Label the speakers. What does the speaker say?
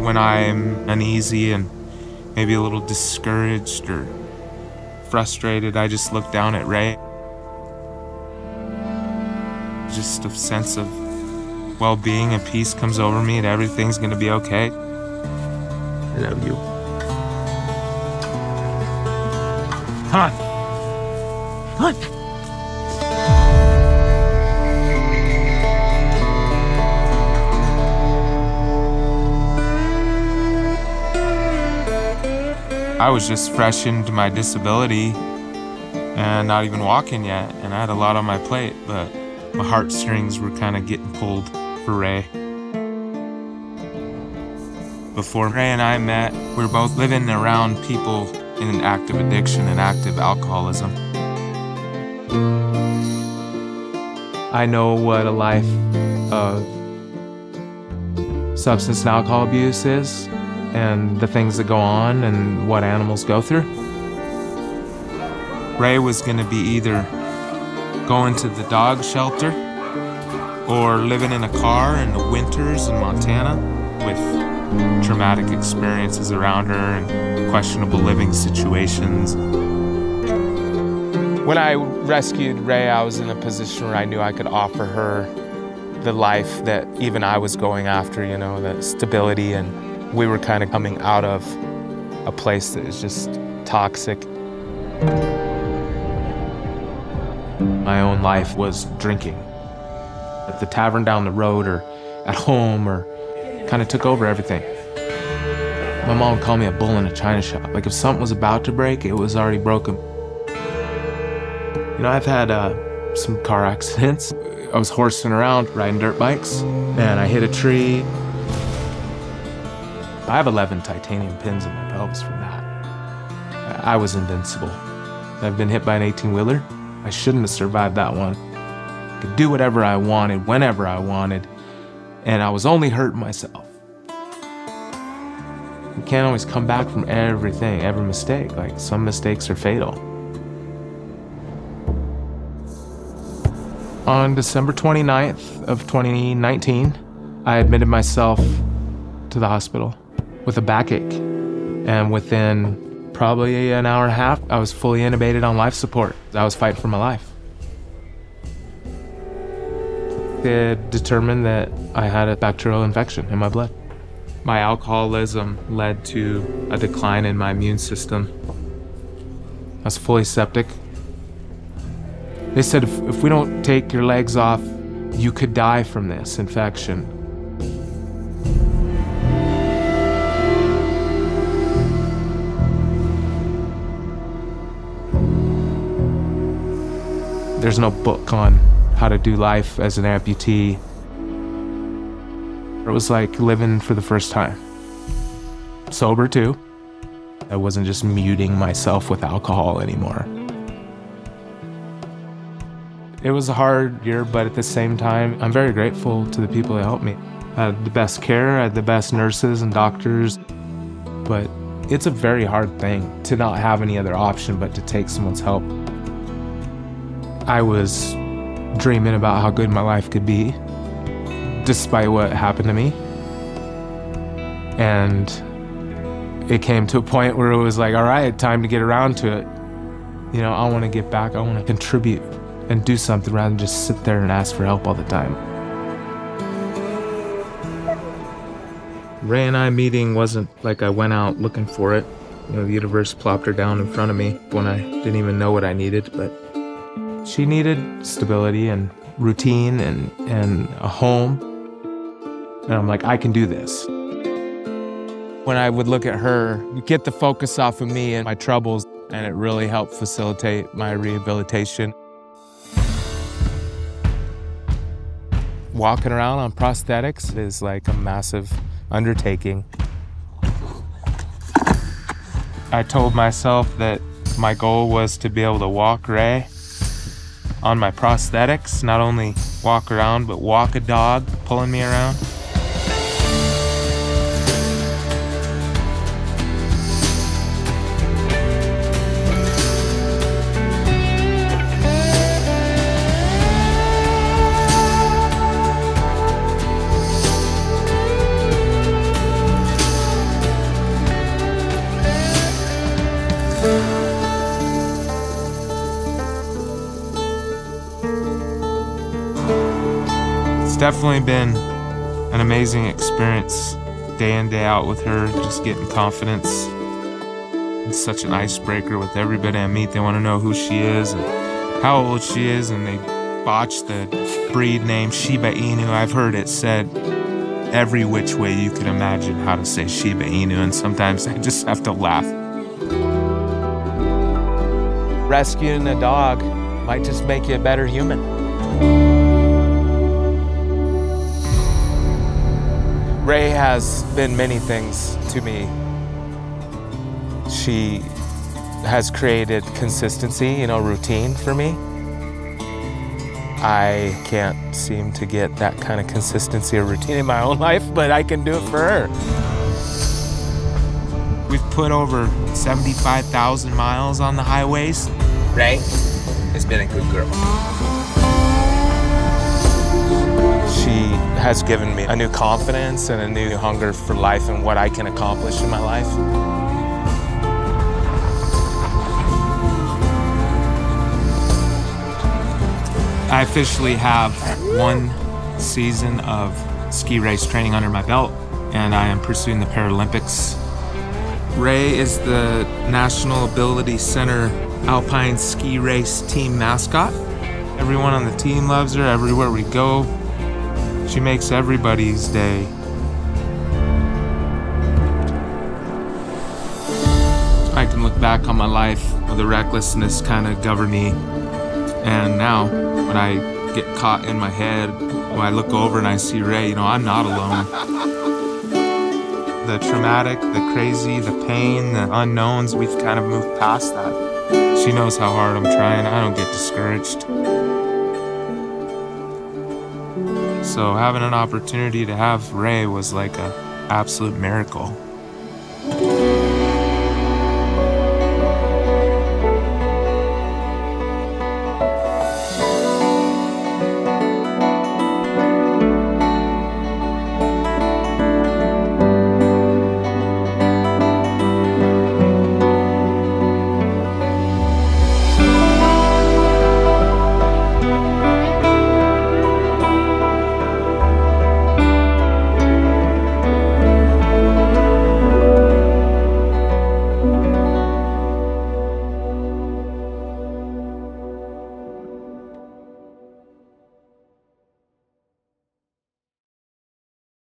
Speaker 1: When I'm uneasy and maybe a little discouraged or frustrated, I just look down at Ray. Just a sense of well-being and peace comes over me, and everything's gonna be okay.
Speaker 2: I love you.
Speaker 1: Come on. Come on. I was just fresh into my disability and not even walking yet, and I had a lot on my plate, but my heartstrings were kind of getting pulled for Ray. Before Ray and I met, we were both living around people in an active addiction and active alcoholism. I know what a life of substance and alcohol abuse is, and the things that go on and what animals go through. Ray was going to be either going to the dog shelter or living in a car in the winters in Montana with traumatic experiences around her and questionable living situations. When I rescued Ray, I was in a position where I knew I could offer her the life that even I was going after, you know, the stability, and we were kind of coming out of a place that is just toxic. My own life was drinking. At the tavern down the road or at home, or kind of took over everything. My mom would call me a bull in a china shop. Like if something was about to break, it was already broken. You know, I've had some car accidents. I was horsing around, riding dirt bikes, and I hit a tree. I have 11 titanium pins in my pelvis from that. I was invincible. I've been hit by an 18-wheeler. I shouldn't have survived that one. I could do whatever I wanted, whenever I wanted, and I was only hurting myself. You can't always come back from everything, every mistake. Like, some mistakes are fatal. On December 29th of 2019, I admitted myself to the hospital with a backache. And within probably an hour and a half, I was fully intubated on life support. I was fighting for my life. They determined that I had a bacterial infection in my blood. My alcoholism led to a decline in my immune system. I was fully septic. They said, if we don't take your legs off, you could die from this infection. There's no book on how to do life as an amputee. It was like living for the first time. Sober too. I wasn't just muting myself with alcohol anymore. It was a hard year, but at the same time, I'm very grateful to the people that helped me. I had the best care, I had the best nurses and doctors, but it's a very hard thing to not have any other option but to take someone's help. I was dreaming about how good my life could be, despite what happened to me. And it came to a point where it was like, all right, time to get around to it. You know, I want to get back, I want to contribute and do something rather than just sit there and ask for help all the time. Ray and I meeting wasn't like I went out looking for it. You know, the universe plopped her down in front of me when I didn't even know what I needed, but she needed stability and routine and a home. And I'm like, I can do this. When I would look at her, get the focus off of me and my troubles, and it really helped facilitate my rehabilitation. Walking around on prosthetics is like a massive undertaking. I told myself that my goal was to be able to walk Ray on my prosthetics, not only walk around, but walk a dog pulling me around. definitely been an amazing experience day in, day out with her, just getting confidence. It's such an icebreaker with everybody I meet. They want to know who she is and how old she is, and they botch the breed name Shiba Inu. I've heard it said every which way you could imagine how to say Shiba Inu, and sometimes I just have to laugh. Rescuing a dog might just make you a better human. Ray has been many things to me. She has created consistency, routine for me. I can't seem to get that kind of consistency or routine in my own life, but I can do it for her. We've put over 75,000 miles on the highways.
Speaker 3: Ray has been a good girl.
Speaker 1: She has given me a new confidence and a new hunger for life and what I can accomplish in my life. I officially have 1 season of ski race training under my belt, and I am pursuing the Paralympics. Ray is the National Ability Center Alpine Ski Race team mascot. Everyone on the team loves her. Everywhere we go, she makes everybody's day. I can look back on my life with the recklessness kind of govern me. And now, when I get caught in my head, when I look over and I see Ray, I'm not alone. The traumatic, the crazy, the pain, the unknowns, we've kind of moved past that. She knows how hard I'm trying. I don't get discouraged. So having an opportunity to have Ray was like an absolute miracle.